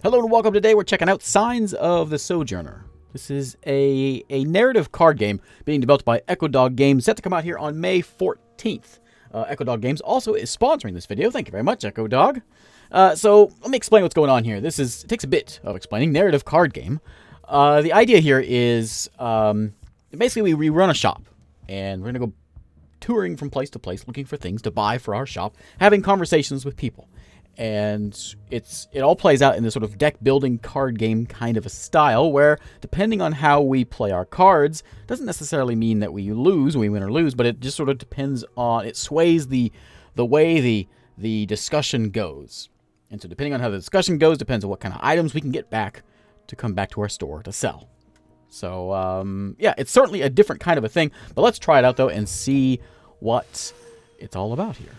Hello and welcome. Today we're checking out Signs of the Sojourner. This is a narrative card game being developed by Echo Dog Games, set to come out here on May 14th. Echo Dog Games also is sponsoring this video. Thank you very much, Echo Dog. So let me explain what's going on here. It takes a bit of explaining. Narrative card game. The idea here is basically we run a shop, and we're going to go touring from place to place looking for things to buy for our shop, having conversations with people. And it all plays out in this sort of deck building card game kind of a style where, depending on how we play our cards, doesn't necessarily mean that we win or lose, but it just sort of depends on, it sways the way the discussion goes. And so depending on how the discussion goes, depends on what kind of items we can get back to come back to our store to sell. So, yeah, it's certainly a different kind of a thing, but let's try it out, though, and see what it's all about here.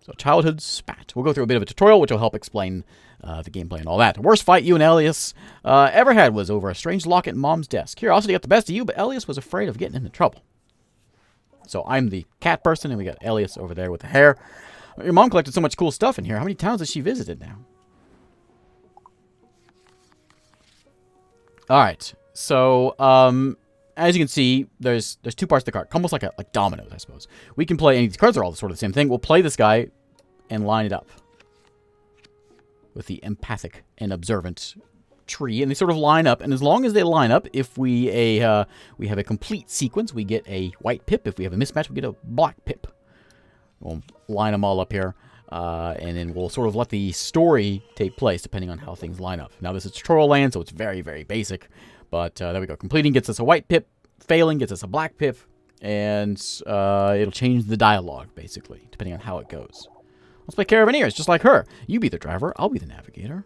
So, childhood spat. We'll go through a bit of a tutorial, which will help explain the gameplay and all that. The worst fight you and Elias ever had was over a strange locket in Mom's desk. Curiosity got the best of you, but Elias was afraid of getting into trouble. So, I'm the cat person, and we got Elias over there with the hair. Your mom collected so much cool stuff in here. How many towns has she visited now? Alright, so, as you can see, there's two parts of the card. Almost like dominoes, I suppose. We can play, and these cards are all sort of the same thing. We'll play this guy and line it up with the empathic and observant tree, and they sort of line up. And as long as they line up, if we have a complete sequence, we get a white pip. If we have a mismatch, we get a black pip. We'll line them all up here, and then we'll sort of let the story take place depending on how things line up. Now, this is tutorial land, so it's very, very basic. But there we go. Completing gets us a white pip. Failing gets us a black pip. And it'll change the dialogue, basically, depending on how it goes. Let's play Caravanseers, just like her. You be the driver. I'll be the navigator.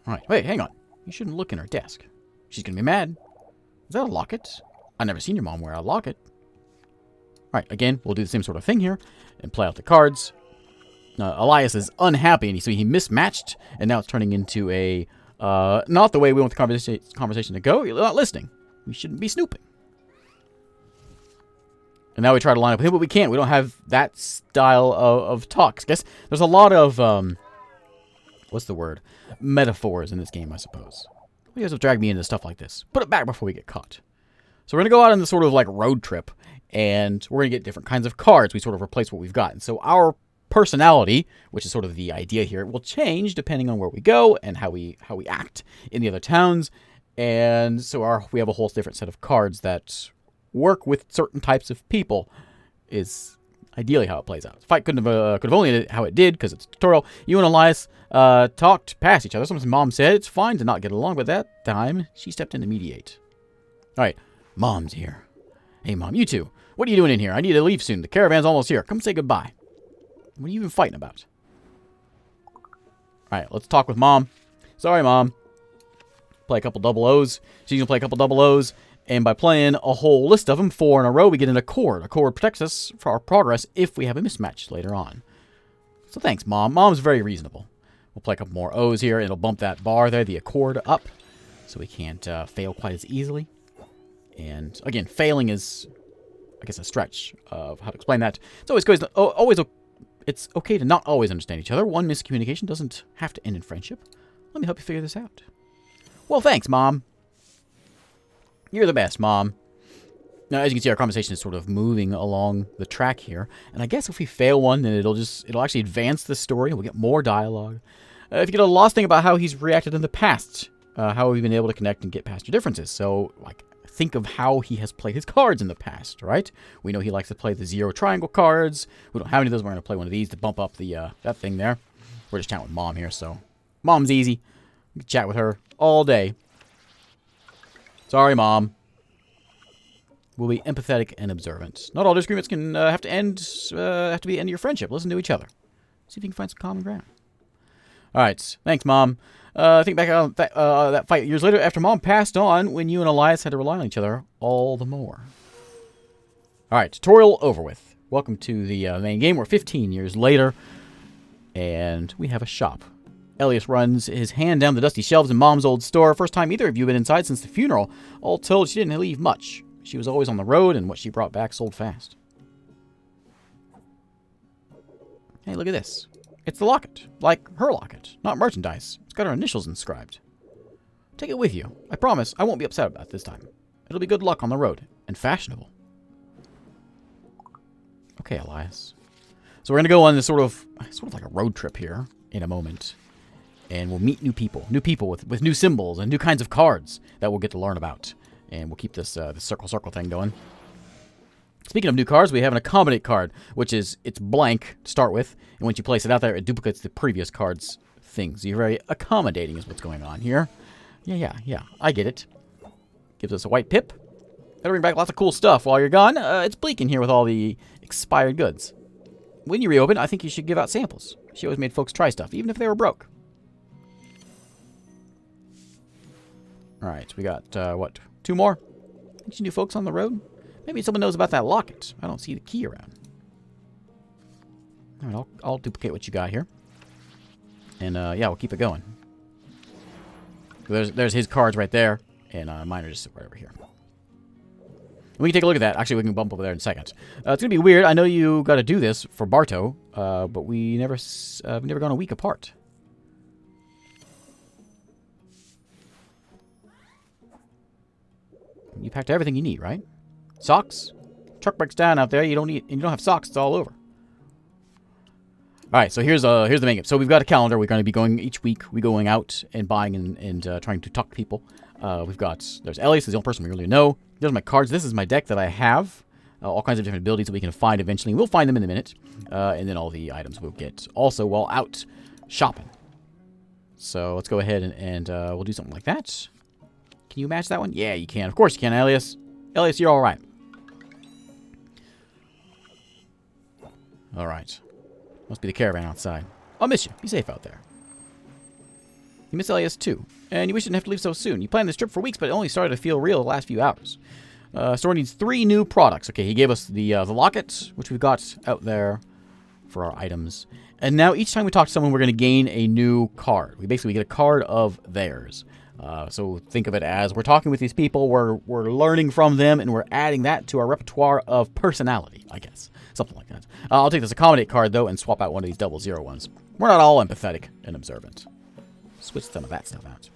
All right. Wait, hang on. You shouldn't look in her desk. She's going to be mad. Is that a locket? I've never seen your mom wear a locket. All right. Again, we'll do the same sort of thing here and play out the cards. Elias is unhappy, and so he mismatched, and now it's turning into a, not the way we want the conversation to go. You're not listening. We shouldn't be snooping. And now we try to line up with him, but we can't. We don't have that style of talks. Guess there's a lot of, what's the word? Metaphors in this game, I suppose. You guys have dragged me into stuff like this. Put it back before we get caught. So we're going to go out on this sort of like road trip, and we're going to get different kinds of cards. We sort of replace what we've got. And so our personality, which is sort of the idea here, will change depending on where we go and how we act in the other towns. And so we have a whole different set of cards that work with certain types of people is ideally how it plays out. The fight could have only ended how it did because it's a tutorial. You and Elias talked past each other. Sometimes Mom said it's fine to not get along, but that time she stepped in to mediate. All right, Mom's here. Hey, Mom, you two. What are you doing in here? I need to leave soon. The caravan's almost here. Come say goodbye. What are you even fighting about? Alright, let's talk with Mom. Sorry, Mom. Play a couple double O's. She's going to play a couple double O's. And by playing a whole list of them, 4 in a row, we get an accord. Accord protects us for our progress if we have a mismatch later on. So thanks, Mom. Mom's very reasonable. We'll play a couple more O's here. And it'll bump that bar there, the accord, up. So we can't fail quite as easily. And again, failing is, I guess, a stretch of how to explain that. It's always It's okay to not always understand each other. One miscommunication doesn't have to end in friendship. Let me help you figure this out. Well, thanks, Mom. You're the best, Mom. Now, as you can see, our conversation is sort of moving along the track here. And I guess if we fail one, then it'll actually advance the story. We'll get more dialogue. If you get a lost thing about how he's reacted in the past, how we've been able to connect and get past your differences. So, like, think of how he has played his cards in the past, right? We know he likes to play the 0 triangle cards. We don't have any of those. We're going to play one of these to bump up the that thing there. We're just chatting with Mom here, so Mom's easy. We can chat with her all day. Sorry, Mom. We'll be empathetic and observant. Not all disagreements can have to be the end of your friendship. Listen to each other. See if you can find some common ground. All right. Thanks, Mom. Think back on that fight years later after Mom passed on when you and Elias had to rely on each other all the more. All right, tutorial over with. Welcome to the main game. We're 15 years later, and we have a shop. Elias runs his hand down the dusty shelves in Mom's old store. First time either of you have been inside since the funeral. All told, she didn't leave much. She was always on the road, and what she brought back sold fast. Hey, look at this. It's the locket. Like her locket. Not merchandise. It's got her initials inscribed. Take it with you. I promise I won't be upset about it this time. It'll be good luck on the road. And fashionable. Okay, Elias. So we're going to go on this sort of like a road trip here in a moment. And we'll meet new people. New people with new symbols and new kinds of cards that we'll get to learn about. And we'll keep this circle thing going. Speaking of new cards, we have an accommodate card, which is, it's blank to start with. And once you place it out there, it duplicates the previous card's things. You're very accommodating is what's going on here. Yeah. I get it. Gives us a white pip. That'll bring back lots of cool stuff while you're gone. It's bleak in here with all the expired goods. When you reopen, I think you should give out samples. She always made folks try stuff, even if they were broke. Alright, we got, what, 2 more? Any new folks on the road? Maybe someone knows about that locket. I don't see the key around. Alright, I'll duplicate what you got here. And, yeah, we'll keep it going. There's his cards right there. And mine are just right over here. We can take a look at that. Actually, we can bump over there in a second. It's going to be weird. I know you got to do this for Barto, but we've never gone a week apart. You packed everything you need, right? Socks? Truck breaks down out there. You don't have socks. It's all over. All right, so here's the main game. So we've got a calendar. We're going to be going each week. We're going out and buying and trying to talk to people. There's Elias, the only person we really know. There's my cards. This is my deck that I have. All kinds of different abilities that we can find eventually. We'll find them in a minute. And then all the items we'll get also while out shopping. So let's go ahead and we'll do something like that. Can you match that one? Yeah, you can. Of course you can, Elias. Elias, you're all right. All right. Must be the caravan outside. I'll miss you. Be safe out there. You miss Elias too. And you wish you didn't have to leave so soon. You planned this trip for weeks, but it only started to feel real the last few hours. Store needs 3 new products. Okay, he gave us the locket, which we've got out there for our items. And now each time we talk to someone, we're going to gain a new card. We get a card of theirs. So think of it as we're talking with these people, we're learning from them, and we're adding that to our repertoire of personality, I guess. Something like that. I'll take this accommodate card, though, and swap out one of these 00 ones. We're not all empathetic and observant. Switch some of that stuff out.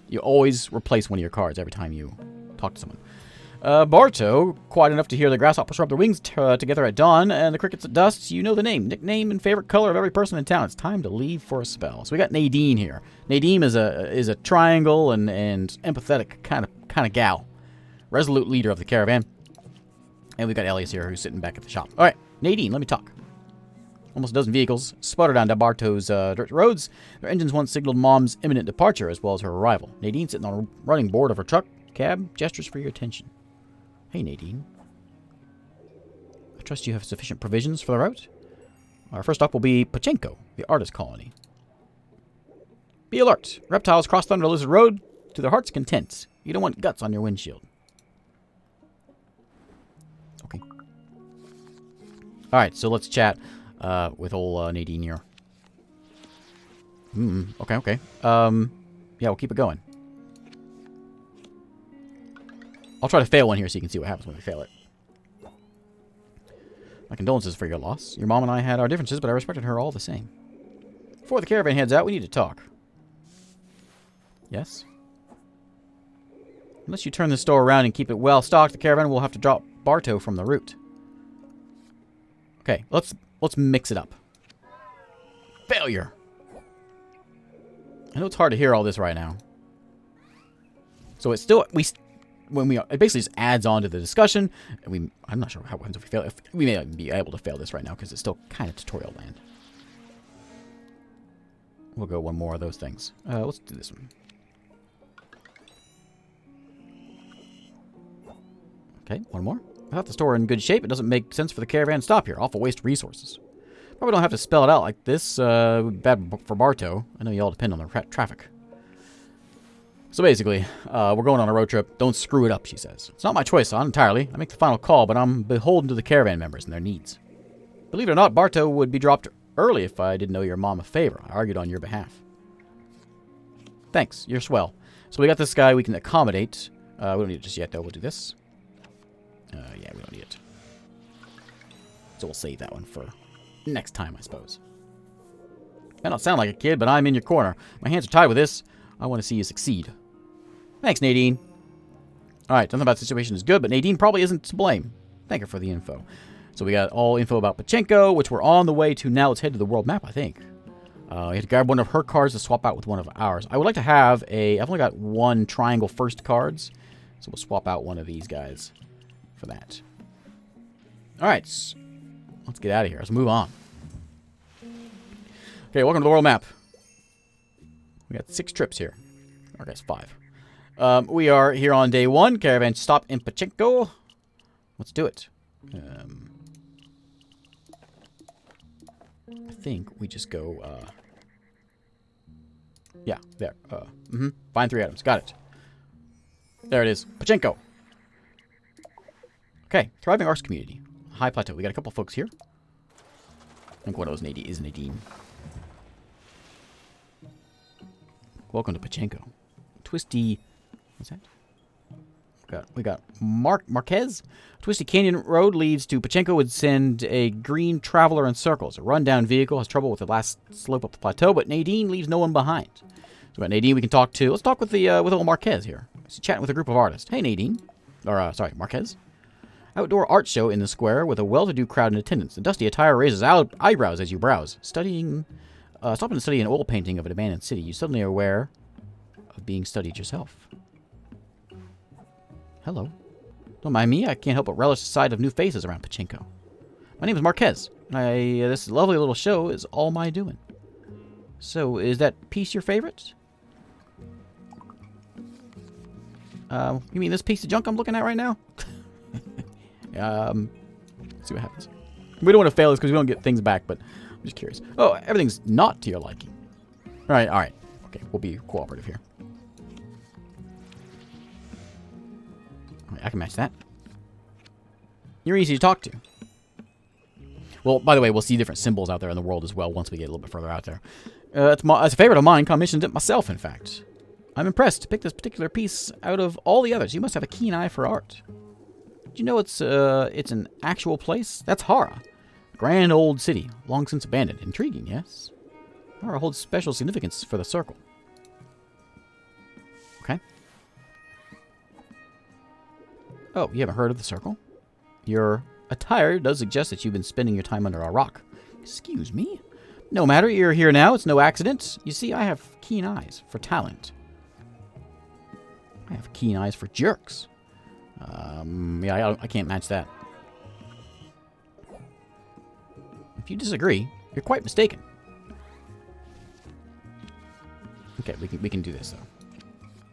You always replace one of your cards every time you talk to someone. Barto, quiet enough to hear the grasshoppers rub their wings together at dawn, and the crickets at dusk. You know the name, nickname, and favorite color of every person in town. It's time to leave for a spell. So we got Nadine here. Nadine is a triangle and empathetic kind of gal, resolute leader of the caravan. And we got Elias here, who's sitting back at the shop. All right, Nadine, let me talk. Almost a dozen vehicles sputter down Barto's dirt roads. Their engines once signaled Mom's imminent departure as well as her arrival. Nadine, sitting on a running board of her truck cab, gestures for your attention. Hey, Nadine. I trust you have sufficient provisions for the route. Our first stop will be Pachenko, the artist colony. Be alert. Reptiles cross Thunder Lizard Road to their heart's content. You don't want guts on your windshield. Okay. Alright, so let's chat with old Nadine here. Okay. Yeah, we'll keep it going. I'll try to fail one here so you can see what happens when we fail it. My condolences for your loss. Your mom and I had our differences, but I respected her all the same. Before the caravan heads out, we need to talk. Yes? Unless you turn the store around and keep it well stocked, the caravan will have to drop Barto from the route. Okay, let's mix it up. Failure! I know it's hard to hear all this right now. So it's still... it basically just adds on to the discussion. And I'm not sure how it happens if we fail. We may be able to fail this right now because it's still kind of tutorial land. We'll go one more of those things. Let's do this one. Okay, one more. Without the store in good shape, it doesn't make sense for the caravan to stop here. Awful waste resources. Probably don't have to spell it out like this. Bad for Barto. I know you all depend on the traffic. So basically, we're going on a road trip. Don't screw it up, she says. It's not my choice, not entirely. I make the final call, but I'm beholden to the caravan members and their needs. Believe it or not, Barto would be dropped early if I didn't owe your mom a favor. I argued on your behalf. Thanks, you're swell. So we got this guy we can accommodate. We don't need it just yet, though. We'll do this. Yeah, we don't need it. So we'll save that one for next time, I suppose. May not sound like a kid, but I'm in your corner. My hands are tied with this. I want to see you succeed. Thanks, Nadine. Alright, something about the situation is good, but Nadine probably isn't to blame. Thank her for the info. So we got all info about Pachenko, which we're on the way to now. Let's head to the world map, I think. We have to grab one of her cards to swap out with one of ours. I would like to have a... I've only got one triangle first cards, so we'll swap out one of these guys for that. Alright, let's get out of here. Let's move on. Okay, welcome to the world map. We got 6 trips here. Or I guess 5. We are here on day 1. Caravan stop in Pachenko. Let's do it. I think we just go, yeah, there. Find 3 items. Got it. There it is. Pachenko. Okay, thriving arts community. High plateau. We got a couple folks here. I think one of those is Nadine. Welcome to Pachenko. Twisty... What's that? We got Marquez. Twisty Canyon Road leads to Pachenko would send a green traveler in circles. A rundown vehicle has trouble with the last slope up the plateau, but Nadine leaves no one behind. So we got Nadine we can talk to. Let's talk with the with old Marquez here. He's chatting with a group of artists. Hey, Nadine. Or, sorry, Marquez. Outdoor art show in the square with a well-to-do crowd in attendance. The dusty attire raises eyebrows as you browse. Stopping to study an oil painting of an abandoned city. You suddenly are aware of being studied yourself. Hello. Don't mind me. I can't help but relish the sight of new faces around Pachenko. My name is Marquez. This lovely little show is all my doing. So, is that piece your favorite? You mean this piece of junk I'm looking at right now? Let's see what happens. We don't want to fail this because we don't get things back, but I'm just curious. Oh, everything's not to your liking. All right. Okay, we'll be cooperative here. I can match that. You're easy to talk to. Well, by the way, we'll see different symbols out there in the world as well once we get a little bit further out there. It's a favorite of mine. Commissioned it myself, in fact. I'm impressed to pick this particular piece out of all the others. You must have a keen eye for art. Did you know it's an actual place? That's Hara. Grand old city, long since abandoned. Intriguing, yes? Hara holds special significance for the circle. Okay. Oh, you haven't heard of the circle? Your attire does suggest that you've been spending your time under a rock. Excuse me? No matter, you're here now. It's no accident. You see, I have keen eyes for talent. I have keen eyes for jerks. Yeah, I can't match that. If you disagree, you're quite mistaken. Okay, we can do this, though.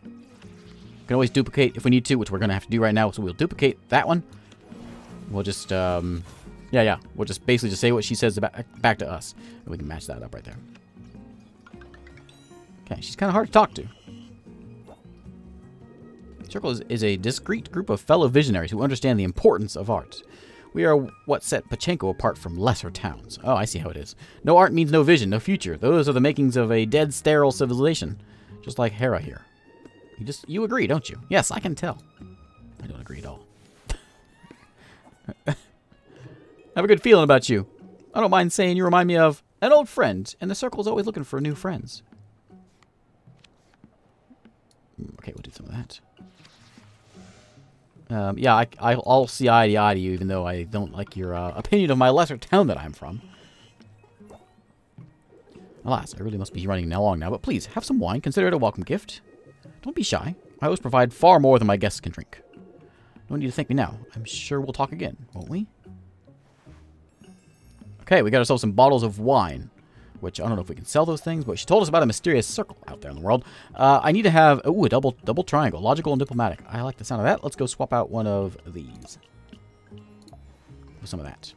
We can always duplicate if we need to, which we're going to have to do right now, so we'll duplicate that one. We'll just, yeah. We'll just basically just say what she says back to us. And we can match that up right there. Okay, she's kind of hard to talk to. Circle is a discreet group of fellow visionaries who understand the importance of art. We are what set Pachenko apart from lesser towns. Oh, I see how it is. No art means no vision, no future. Those are the makings of a dead, sterile civilization. Just like Hera here. You agree, don't you? Yes, I can tell. I don't agree at all. I have a good feeling about you. I don't mind saying you remind me of an old friend, and the circle's always looking for new friends. Okay, we'll do some of that. Yeah, I'll see eye to you, even though I don't like your opinion of my lesser town that I'm from. Alas, I really must be running along now, but please, have some wine. Consider it a welcome gift. Don't be shy. I always provide far more than my guests can drink. No need to thank me now. I'm sure we'll talk again, won't we? Okay, we got ourselves some bottles of wine, which I don't know if we can sell those things, but she told us about a mysterious circle out there in the world. I need to have, a double triangle, logical and diplomatic. I like the sound of that. Let's go swap out one of these. With some of that.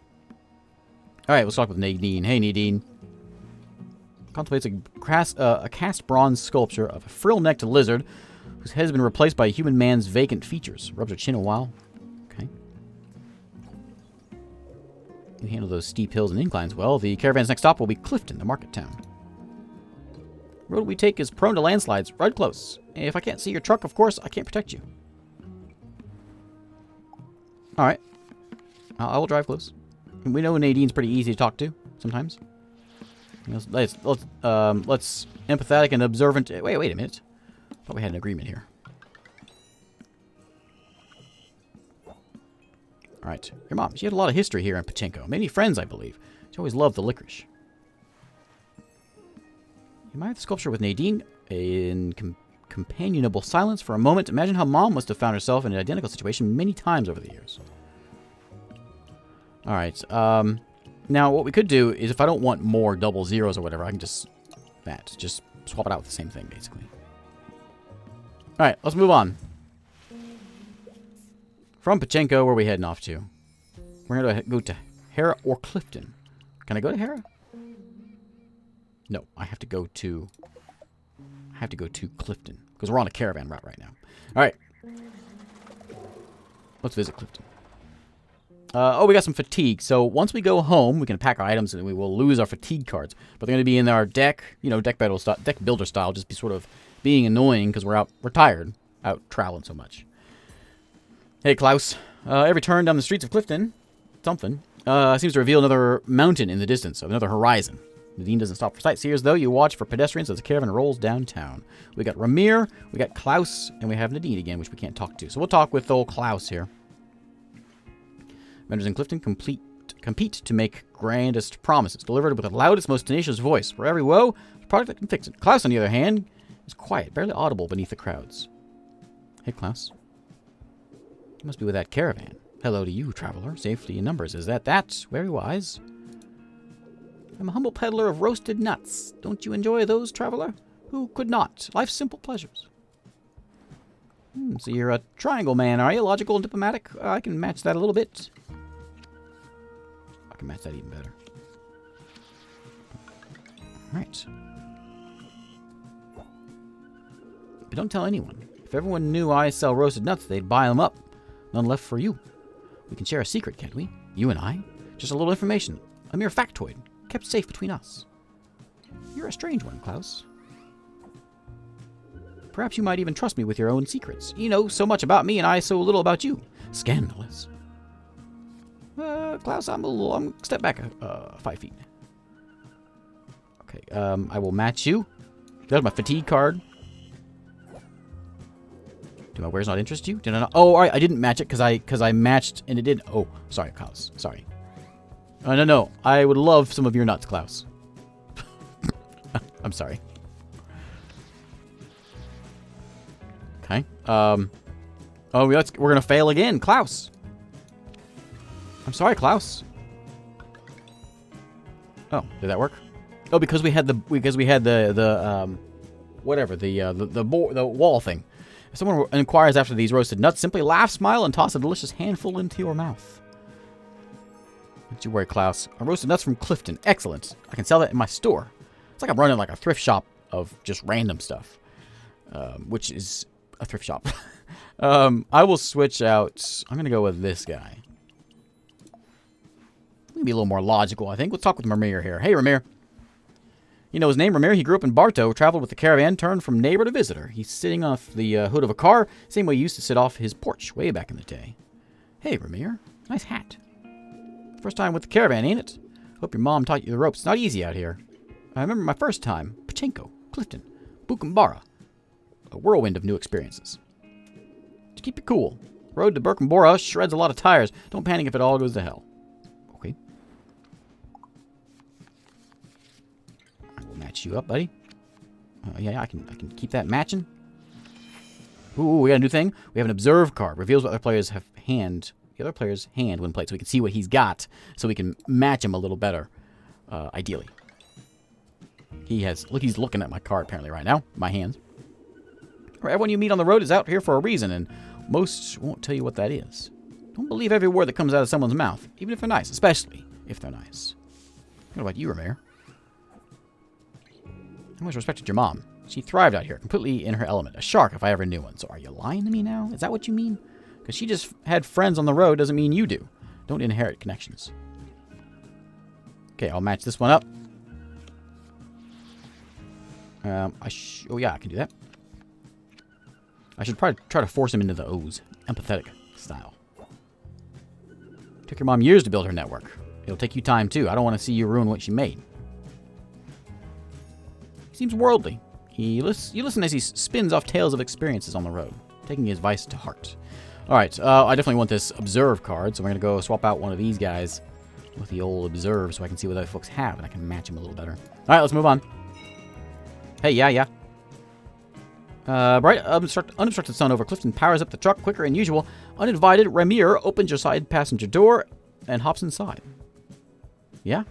All right, let's talk with Nadine. Hey, Nadine. Contemplates a cast bronze sculpture of a frill-necked lizard whose head has been replaced by a human man's vacant features. Rubs her chin a while. Okay. You handle those steep hills and inclines well. The caravan's next stop will be Clifton, the market town. The road we take is prone to landslides. Ride close. If I can't see your truck, of course, I can't protect you. All right. I will drive close. We know Nadine's pretty easy to talk to. sometimes. Let's empathetic and observant. Wait a minute. I thought we had an agreement here. All right, your mom. She had a lot of history here in Pachinko. Many friends, I believe. She always loved the licorice. You admired the sculpture with Nadine in companionable silence for a moment. Imagine how Mom must have found herself in an identical situation many times over the years. All right. Now, what we could do is, if I don't want more double zeros or whatever, I can just swap it out with the same thing, basically. All right, let's move on. From Pachinko, where are we heading off to? We're going to go to Hera or Clifton. Can I go to Hera? No, I have to go to Clifton, because we're on a caravan route right now. All right. Let's visit Clifton. Oh, we got some fatigue. So once we go home, we can pack our items and we will lose our fatigue cards. But they're going to be in our deck, deck builder style, just be sort of being annoying because we're tired, out traveling so much. Hey, Klaus. Every turn down the streets of Clifton, something seems to reveal another mountain in the distance, another horizon. Nadine doesn't stop for sightseers, though. You watch for pedestrians as the caravan rolls downtown. We got Ramir, we got Klaus, and we have Nadine again, which we can't talk to. So we'll talk with old Klaus here. Vendors in Clifton compete to make grandest promises, delivered with the loudest, most tenacious voice. For every woe, a product that can fix it. Klaus, on the other hand, is quiet, barely audible beneath the crowds. Hey, Klaus. You must be with that caravan. Hello to you, traveler. Safety in numbers. Is that? Very wise. I'm a humble peddler of roasted nuts. Don't you enjoy those, traveler? Who could not? Life's simple pleasures. So you're a triangle man, are you? Logical and diplomatic? I can match that a little bit. I can match that even better. Alright. But don't tell anyone. If everyone knew I sell roasted nuts, they'd buy them up. None left for you. We can share a secret, can't we? You and I? Just a little information. A mere factoid. Kept safe between us. You're a strange one, Klaus. Perhaps you might even trust me with your own secrets. You know so much about me and I so little about you. Scandalous. Klaus, I'm step back 5 feet. Okay, I will match you. There's my fatigue card. Do my wares not interest you? Did I not? Oh, all right, I didn't match it because I matched and it did. Oh, sorry, Klaus. Sorry. No. I would love some of your nuts, Klaus. I'm sorry. Okay. Oh, we're gonna fail again, Klaus. I'm sorry, Klaus. Oh, did that work? Oh, because we had the wall thing. If someone inquires after these roasted nuts, simply laugh, smile, and toss a delicious handful into your mouth. Don't you worry, Klaus. A roasted nuts from Clifton. Excellent. I can sell that in my store. It's like I'm running like a thrift shop of just random stuff, which is a thrift shop. I will switch out. I'm going to go with this guy. Be a little more logical, I think. Let's talk with Ramir here. Hey, Ramir. You know his name, Ramir. He grew up in Bartow, traveled with the caravan, turned from neighbor to visitor. He's sitting off the hood of a car, same way he used to sit off his porch way back in the day. Hey, Ramir. Nice hat. First time with the caravan, ain't it? Hope your mom taught you the ropes. It's not easy out here. I remember my first time. Pachinko, Clifton, Bukumbara. A whirlwind of new experiences. To keep you cool. Road to Bukumbara shreds a lot of tires. Don't panic if it all goes to hell. Okay. I will match you up, buddy. Yeah, I can keep that matching. Ooh, we got a new thing. We have an observe card. Reveals what other players have the other player's hand when played, so we can see what he's got, so we can match him a little better, ideally. He's looking at my card apparently right now, my hands. Everyone you meet on the road is out here for a reason, and most won't tell you what that is. Don't believe every word that comes out of someone's mouth, even if they're nice, especially if they're nice. What about you, Ramir? I always respected your mom. She thrived out here, completely in her element. A shark, if I ever knew one. So are you lying to me now? Is that what you mean? Because she just had friends on the road doesn't mean you do. Don't inherit connections. Okay, I'll match this one up. Oh yeah, I can do that. I should probably try to force him into the O's. Empathetic style. Took your mom years to build her network. It'll take you time, too. I don't want to see you ruin what she made. He seems worldly. You listen as he spins off tales of experiences on the road, taking his advice to heart. All right, I definitely want this Observe card, so we're going to go swap out one of these guys with the old Observe so I can see what other folks have, and I can match them a little better. All right, let's move on. Hey, yeah. Bright, unobstructed sun over Clifton powers up the truck quicker than usual. Uninvited, Ramir opens your side passenger door and hops inside. Yeah?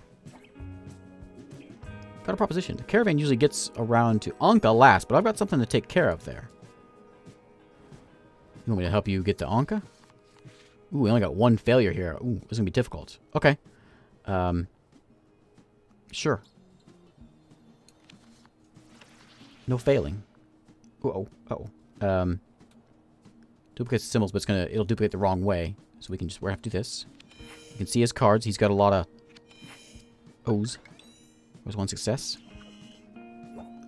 Got a proposition. The caravan usually gets around to Anka last, but I've got something to take care of there. You want me to help you get to Anka? Ooh, we only got one failure here. Ooh, this is going to be difficult. Okay. Sure. No failing. Duplicate symbols, but it'll duplicate the wrong way. So we're gonna have to do this. You can see his cards. He's got a lot of O's. There's one success.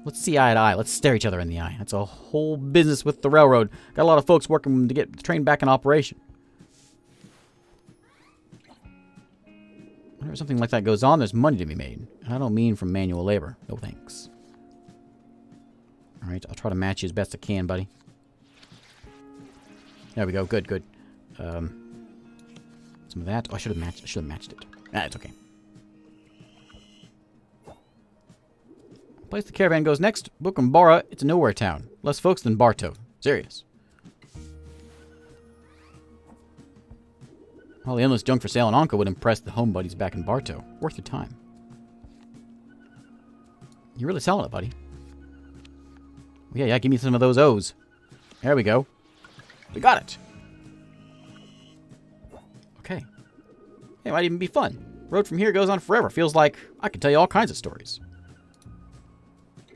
Let's see eye to eye. Let's stare each other in the eye. That's a whole business with the railroad. Got a lot of folks working to get the train back in operation. Whenever something like that goes on, there's money to be made. And I don't mean from manual labor. No thanks. Alright, I'll try to match you as best I can, buddy. There we go. Good. Some of that. Oh, I should have matched it. It's okay. Place the caravan goes next. Bukumbara, it's a nowhere town. Less folks than Bartow. Serious. All the endless junk for sale in Anka would impress the home buddies back in Bartow. Worth your time. You're really selling it, buddy. Yeah, give me some of those O's. There we go. We got it. Okay. It might even be fun. Road from here goes on forever. Feels like I could tell you all kinds of stories.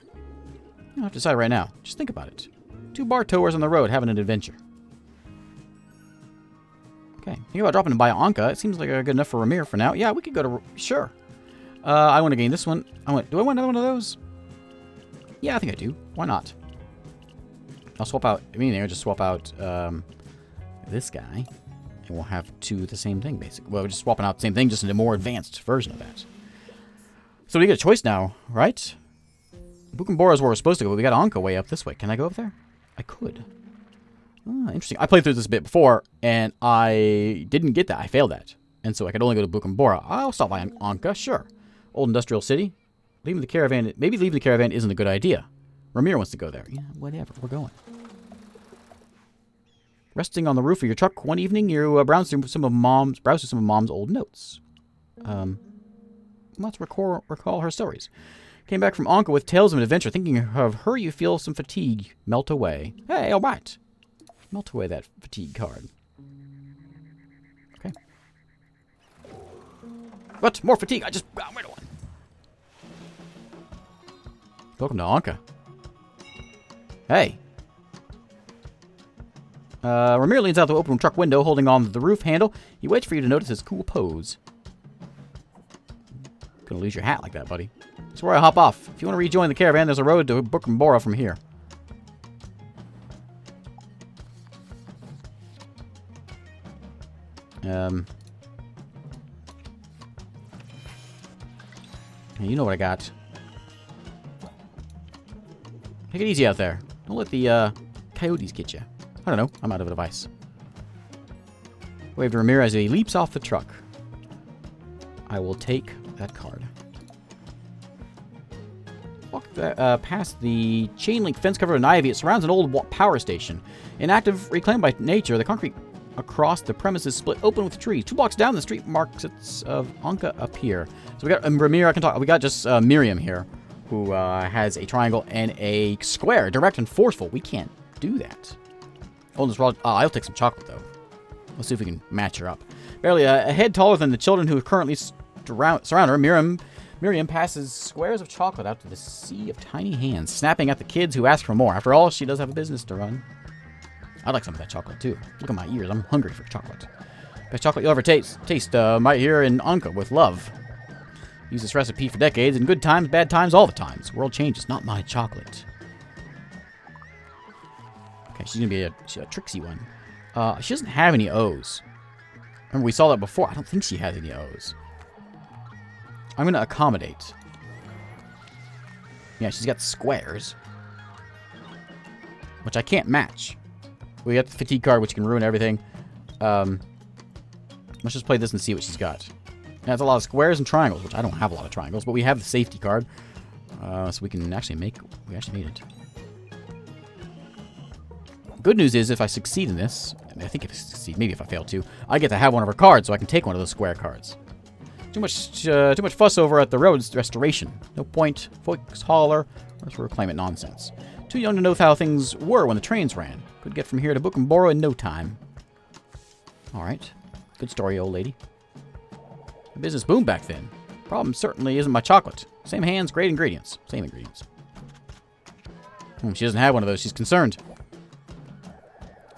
You don't have to decide right now. Just think about it. 2 Bartowers on the road having an adventure. Okay. Think about dropping by Anka. It seems like good enough for Ramir for now. Yeah, we could go to... Sure. I want to gain this one. Do I want another one of those? Yeah, I think I do. Why not? I'll swap out... I'll just swap out this guy. And we'll have 2 of the same thing, basically. Well, we're just swapping out the same thing, just in a more advanced version of that. So we get a choice now, right? Bukumbara is where we're supposed to go, but we got Anka way up this way. Can I go up there? I could. Interesting. I played through this a bit before, and I didn't get that. I failed that. And so I could only go to Bukumbara. I'll stop by Anka, sure. Old industrial city. Maybe leaving the caravan isn't a good idea. Ramir wants to go there. Yeah, whatever. We're going. Resting on the roof of your truck one evening, you browse through some of Mom's old notes. Let's recall her stories. Came back from Anka with tales of an adventure. Thinking of her, you feel some fatigue melt away. Hey, all right. Melt away that fatigue card. Okay. What? More fatigue? I just got rid of one. Welcome to Anka. Hey. Ramir leans out the open truck window, holding on to the roof handle. He waits for you to notice his cool pose. Gonna lose your hat like that, buddy. That's where I hop off. If you want to rejoin the caravan, there's a road to Bukumbara from here. You know what I got. Take it easy out there. Don't let the coyotes get you. I don't know. I'm out of advice. Wave to Ramir as he leaps off the truck. I will take that card. Walk past the chain link fence covered in ivy. It surrounds an old power station. Inactive, reclaimed by nature, the concrete across the premises split open with trees. 2 blocks down, the street marks of Anka appear. So we got Ramir. I can talk. We got just Miriam here, who has a triangle and a square, direct and forceful. We can't do that. I'll take some chocolate though. Let's see if we can match her up. Barely a head taller than the children who currently surround her, Miriam passes squares of chocolate out to the sea of tiny hands, snapping at the kids who ask for more. After all, she does have a business to run. I'd like some of that chocolate, too. Look at my ears. I'm hungry for chocolate. Best chocolate you'll ever taste right here in Anka with love. Use this recipe for decades. In good times, bad times, all the times. World changes, not my chocolate. Okay, she's going to be a tricksy one. She doesn't have any O's. Remember, we saw that before. I don't think she has any O's. I'm going to accommodate. Yeah, she's got squares. Which I can't match. We got the fatigue card, which can ruin everything. Let's just play this and see what she's got. Yeah, it's a lot of squares and triangles, which I don't have a lot of triangles, but we have the safety card. So we can actually make... We actually made it. Good news is, if I succeed in this... I think if I succeed, maybe if I fail to, I get to have one of her cards, so I can take one of those square cards. Too much fuss over at the road's restoration. No point. Folks holler. Let's reclaim it nonsense. Too young to know how things were when the trains ran. Could get from here to Book'em in no time. Alright. Good story, old lady. The business boomed back then. Problem certainly isn't my chocolate. Same hands, great ingredients. Same ingredients. She doesn't have one of those. She's concerned.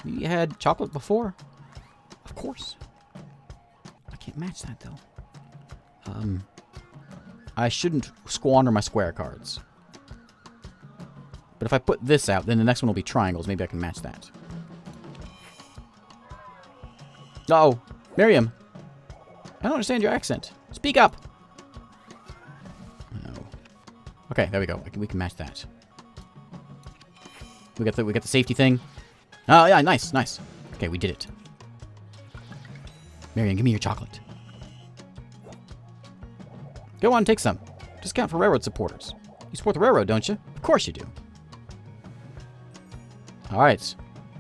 You had chocolate before? Of course. I can't match that, though. I shouldn't squander my square cards. But if I put this out, then the next one will be triangles. Maybe I can match that. Uh-oh. Miriam. I don't understand your accent. Speak up. No. Okay, there we go. We can match that. We got the safety thing. Oh, yeah, nice, nice. Okay, we did it. Miriam, give me your chocolate. Go on, take some. Discount for railroad supporters. You support the railroad, don't you? Of course you do. Alright.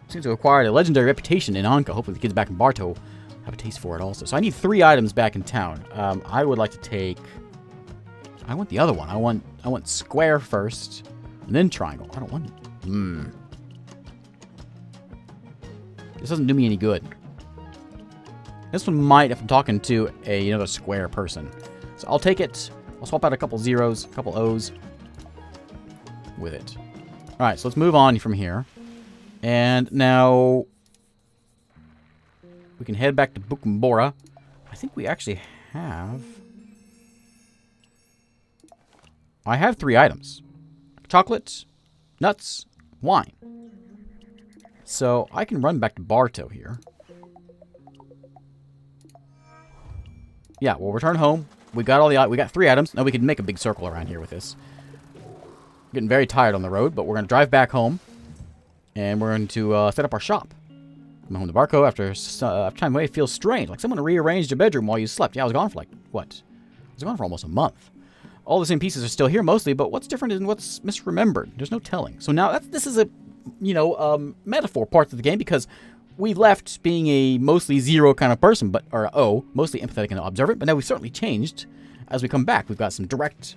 Seems to have acquired a legendary reputation in Anka. Hopefully the kids back in Bartow have a taste for it also. So I need 3 items back in town. I would like to take... I want the other one. I want square first, and then triangle. I don't want... This doesn't do me any good. This one might if I'm talking to another square person. So I'll take it. I'll swap out a couple zeros, a couple O's with it. Alright, so let's move on from here. And now we can head back to Book'em. I think we actually have... I have 3 items. Chocolate, nuts, wine. So I can run back to Bartow here. Yeah, we'll return home. We got 3 items. Now we can make a big circle around here with this. Getting very tired on the road, but we're going to drive back home. And we're going to set up our shop. I'm home to Barco after time away. It feels strange. Like someone rearranged your bedroom while you slept. Yeah, I was gone for like, what? I was gone for almost a month. All the same pieces are still here mostly, but what's different is what's misremembered. There's no telling. So now this is a, metaphor parts of the game because we left being a mostly 0 kind of person, mostly empathetic and observant, but now we've certainly changed as we come back. We've got some direct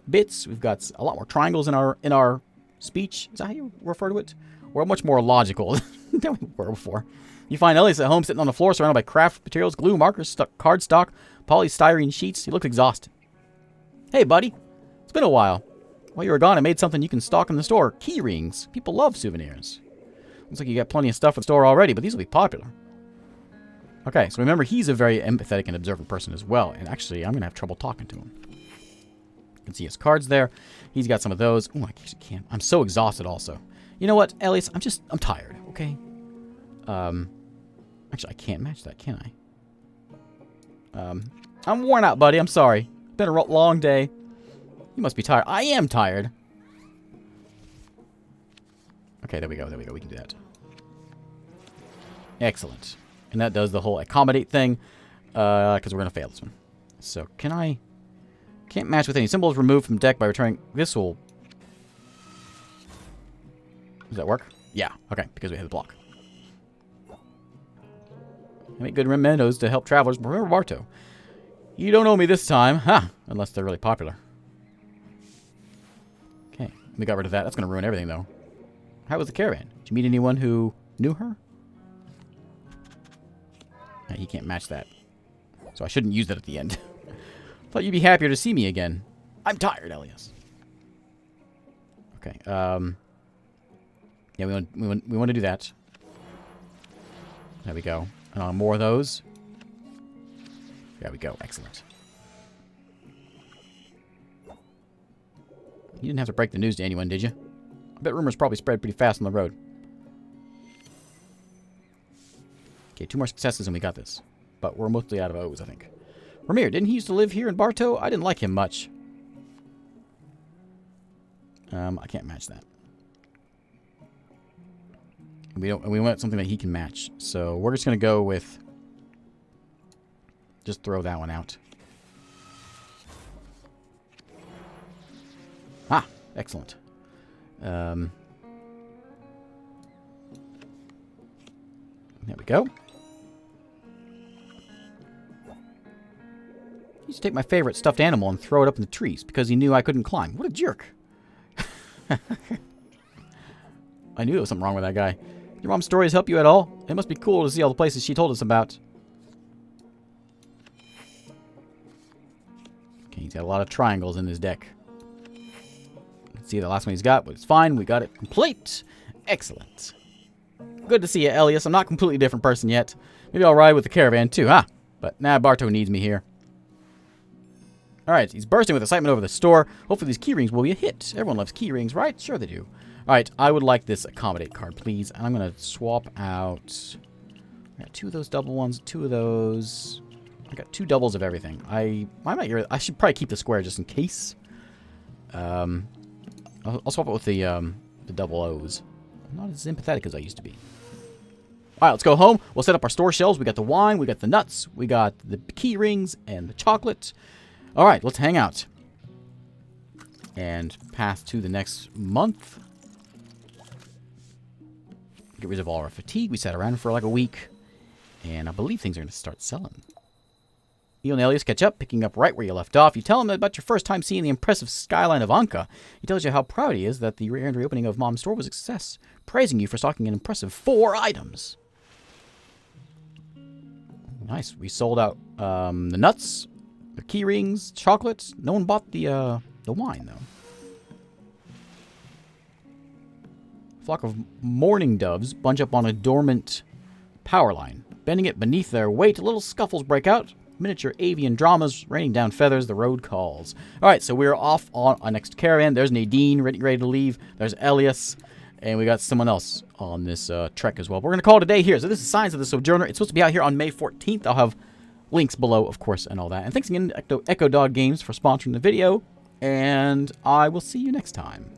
bits. We've got a lot more triangles in our speech. Is that how you refer to it? We're much more logical than we were before. You find Elias at home sitting on the floor surrounded by craft materials, glue, markers, cardstock, polystyrene sheets. He looks exhausted. Hey, buddy. It's been a while. While you were gone, I made something you can stock in the store. Key rings. People love souvenirs. Looks like you got plenty of stuff at the store already, but these will be popular. Okay, so remember, he's a very empathetic and observant person as well. And actually, I'm going to have trouble talking to him. You can see his cards there. He's got some of those. Oh, I actually can't. I'm so exhausted also. You know what, Elias? I'm tired, okay? Actually, I can't match that, can I? I'm worn out, buddy. I'm sorry. Been a long day. You must be tired. I am tired. Okay, there we go. There we go. We can do that. Excellent. And that does the whole accommodate thing, because we're going to fail this one. So, can I... Can't match with any symbols removed from deck by returning... This will... Does that work? Yeah. Okay, because we have the block. Make good mementos to help travelers. Remember Bartow. You don't owe me this time. Huh. Unless they're really popular. Okay. We got rid of that. That's going to ruin everything, though. How was the caravan? Did you meet anyone who knew her? You can't match that. So I shouldn't use that at the end. Thought you'd be happier to see me again. I'm tired, Elias. Okay. Yeah, we want to do that. There we go. And more of those. There we go. Excellent. You didn't have to break the news to anyone, did you? I bet rumors probably spread pretty fast on the road. Okay, 2 more successes and we got this. But we're mostly out of O's, I think. Ramir, didn't he used to live here in Bartow? I didn't like him much. I can't match that. We want something that he can match. So we're just going to go with... Just throw that one out. Ah, excellent. There we go. He used to take my favorite stuffed animal and throw it up in the trees because he knew I couldn't climb. What a jerk. I knew there was something wrong with that guy. Your mom's stories help you at all? It must be cool to see all the places she told us about. Okay, he's got a lot of triangles in his deck. Let's see the last one he's got, but it's fine. We got it complete. Excellent. Good to see you, Elias. I'm not a completely different person yet. Maybe I'll ride with the caravan too, huh? But nah, Bartow needs me here. Alright, he's bursting with excitement over the store. Hopefully these key rings will be a hit. Everyone loves key rings, right? Sure they do. Alright, I would like this accommodate card, please. And I'm going to swap out... I got 2 of those double ones, 2 of those... I got 2 doubles of everything. I should probably keep the square just in case. I'll swap it with the double O's. I'm not as empathetic as I used to be. Alright, let's go home. We'll set up our store shelves. We got the wine, we got the nuts, we got the key rings, and the chocolate. Alright, let's hang out. And pass to the next month. Get rid of all our fatigue. We sat around for like a week. And I believe things are going to start selling. You and Elias catch up, picking up right where you left off. You tell him about your first time seeing the impressive skyline of Anka. He tells you how proud he is that the grand reopening of Mom's store was a success, praising you for stocking an impressive 4 items. Nice. We sold out the nuts, the key rings, chocolates. No one bought the wine, though. A flock of mourning doves bunch up on a dormant power line. Bending it beneath their weight, little scuffles break out. Miniature avian dramas raining down feathers. The road calls. All right, so we're off on our next caravan. There's Nadine ready to leave. There's Elias. And we got someone else on this trek as well. But we're going to call it a day here. So this is Signs of the Sojourner. It's supposed to be out here on May 14th. I'll have links below, of course, and all that. And thanks again to Echo Dog Games for sponsoring the video. And I will see you next time.